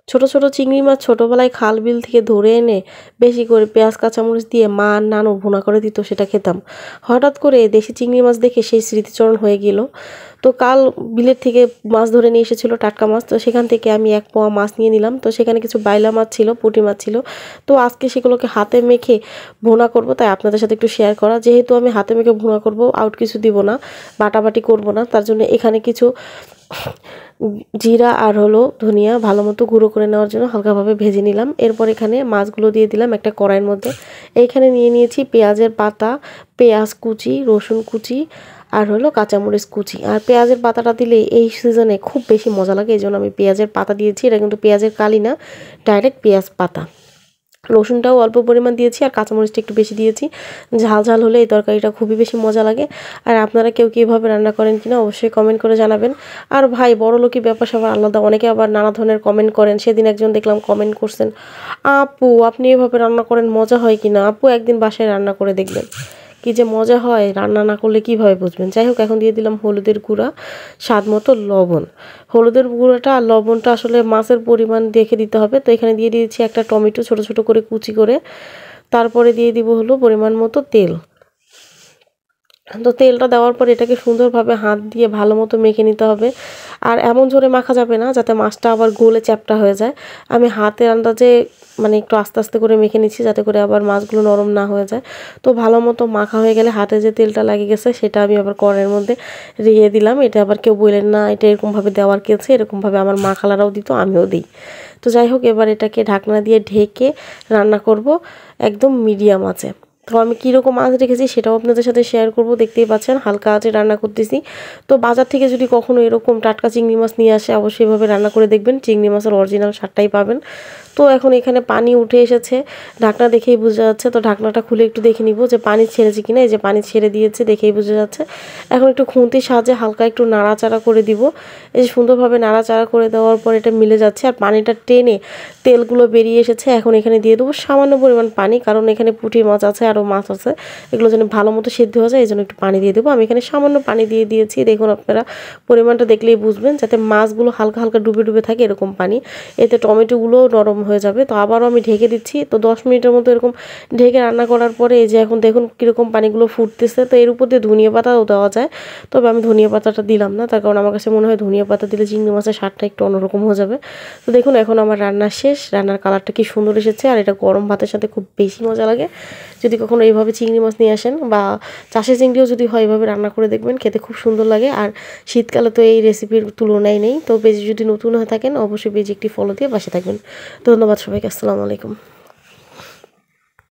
ছোট ছোট চিংড়ি মাছ ছোটবেলায় খাল বিল থেকে ধরে এনে বেশি করে পেঁয়াজ কাঁচামরিচ দিয়ে মা আর নানু ভুনা করে দিত, সেটা খেতাম। হঠাৎ করে দেশি চিংড়ি মাছ দেখে সেই স্মৃতিচারণ হয়ে গেল। তো কাল বিলের থেকে মাছ ধরে নিয়ে এসেছিল, টাটকা মাছ। তো সেখান থেকে আমি 1 পোয়া মাছ নিয়ে নিলাম। তো সেখানে কিছু বাইলা মাছ ছিল, পুঁটি মাছ ছিল। তো আজকে সেগুলোকে হাতে মেখে ভুনা করব, তাই আপনাদের সাথে একটু শেয়ার করা। যেহেতু আমি হাতে মেখে ভুনা করব, আউট কিছু দিব না, বাটাবাটি করব না, তার জন্য এখানে কিছু জিরা আর ধনিয়া ভালো মতো গুঁড়ো করে নেওয়ার জন্য হালকাভাবে ভেজে নিলাম। এরপর এখানে মাছগুলো দিয়ে দিলাম একটা কড়াইয়ের মধ্যে। এইখানে নিয়ে নিয়েছি পেঁয়াজের পাতা, পেঁয়াজ কুচি, রসুন কুচি আর কাঁচামরিচ কুচি। আর পেঁয়াজের পাতাটা দিলে এই সিজনে খুব বেশি মজা লাগে, এই জন্য আমি পেঁয়াজের পাতা দিয়েছি। এটা কিন্তু পেঁয়াজের কালি না, ডাইরেক্ট পেঁয়াজ পাতা। রসুনটাও অল্প পরিমাণ দিয়েছি আর কাঁচামরিচটা একটু বেশি দিয়েছি। ঝাল ঝাল হলে এই তরকারিটা খুবই বেশি মজা লাগে। আর আপনারা কেউ কীভাবে রান্না করেন কিনা অবশ্যই কমেন্ট করে জানাবেন। আর ভাই, বড়লোকি ব্যাপার স্যাপার আলাদা, অনেকে আবার নানা ধরনের কমেন্ট করেন। সেদিন একজন দেখলাম কমেন্ট করছেন, আপু আপনি এভাবে রান্না করেন মজা হয় কিনা? আপু একদিন বাসায় রান্না করে দেখবেন, কি যে মজা হয়। রান্না না করলে কীভাবে বুঝবেন? যাই হোক, এখন দিয়ে দিলাম হলুদের গুঁড়া, স্বাদ মতো লবণ। হলুদের গুঁড়োটা আর লবণটা আসলে মাছের পরিমাণ দেখে দিতে হবে। তো এখানে দিয়ে দিয়েছি একটা টমেটো ছোট ছোট করে কুচি করে। তারপরে দিয়ে দিব পরিমাণ মতো তেল। তো তেলটা দেওয়ার পর এটাকে সুন্দরভাবে হাত দিয়ে ভালো মতো মেখে নিতে হবে। আর এমন জোরে মাখা যাবে না যাতে মাছটা আবার গলে চ্যাপ্টা হয়ে যায়। আমি হাতের আন্দাজে মানে একটু আস্তে আস্তে করে মেখে নিচ্ছি, যাতে করে আবার মাছগুলো নরম না হয়ে যায়। তো ভালো মতো মাখা হয়ে গেলে হাতে যে তেলটা লাগিয়ে গেছে সেটা আমি আবার কড়াইয়ের মধ্যে দিয়ে দিলাম। এটা আবার কেউ বললেন না এটা এরকমভাবে দেওয়ার কেছে, এরকমভাবে আমার মা খালারাও দিত, আমিও দিই। তো যাই হোক, এবার এটাকে ঢাকনা দিয়ে ঢেকে রান্না করব একদম মিডিয়াম আঁচে। তো আমি কীরকম মাছ রেখেছি সেটাও আপনাদের সাথে শেয়ার করব, দেখতেই পাচ্ছেন হালকা আঁচে রান্না করতেছি। তো বাজার থেকে যদি কখনো এরকম টাটকা চিংড়ি মাছ নিয়ে আসে অবশ্যই এভাবে রান্না করে দেখবেন, চিংড়ি মাছের অরিজিনাল স্বাদটাই পাবেন। তো এখন এখানে পানি উঠে এসেছে, ঢাকনা দেখেই বোঝা যাচ্ছে। তো ঢাকনাটা খুলে একটু দেখে নিব যে পানি ছেড়েছে কিনা। এই যে পানি ছেড়ে দিয়েছে, দেখেই বোঝা যাচ্ছে। এখন একটু খুন্তির সাহায্যে হালকা একটু নাড়াচাড়া করে দিব। এই যে সুন্দরভাবে নাড়াচাড়া করে দেওয়ার পর এটা মিলে যাচ্ছে আর পানিটা টেনে তেলগুলো বেরিয়ে এসেছে। এখন এখানে দিয়ে দেবো সামান্য পরিমাণ পানি, কারণ এখানে পুঁটি মাছ আছে, আরও মাছ আছে, এগুলো যেন ভালো মতো সেদ্ধ হয়ে যায়, এই জন্য একটু পানি দিয়ে দেবো। আমি এখানে সামান্য পানি দিয়ে দিয়েছি, দেখুন আপনারা পরিমাণটা দেখলেই বুঝবেন, যাতে মাছগুলো হালকা হালকা ডুবে ডুবে থাকে এরকম পানি। এতে টমেটোগুলোও নরম হয়ে যাবে। তো আবারও আমি ঢেকে দিচ্ছি। তো 10 মিনিটের মতো এরকম ঢেকে রান্না করার পরে এই যে এখন দেখুন কীরকম পানিগুলো ফুটতেছে। তো এর উপর দিয়ে ধনিয়া পাতাও দেওয়া যায়, তবে আমি ধনিয়া পাতাটা দিলাম না, তার কারণ আমার কাছে মনে হয় ধনিয়া পাতা দিলে চিংড়ি মাছের স্বাদটা একটু অন্যরকম হয়ে যাবে। তো দেখুন এখন আমার রান্না শেষ। রান্নার কালারটা কি সুন্দর এসেছে, আর এটা গরম ভাতের সাথে খুব বেশি মজা লাগে। যদি কখনো এইভাবে চিংড়ি মাছ নিয়ে আসেন বা চাষের চিংড়িও যদি হয় এইভাবে রান্না করে দেখবেন, খেতে খুব সুন্দর লাগে। আর শীতকালে তো এই রেসিপির তুলনাই নেই। তো পেজে যদি নতুন হয়ে থাকেন অবশ্যই পেজে একটি ফলো দিয়ে পাশে থাকবেন। ধন্যবাদ সবাইকে, আসসালামু আলাইকুম।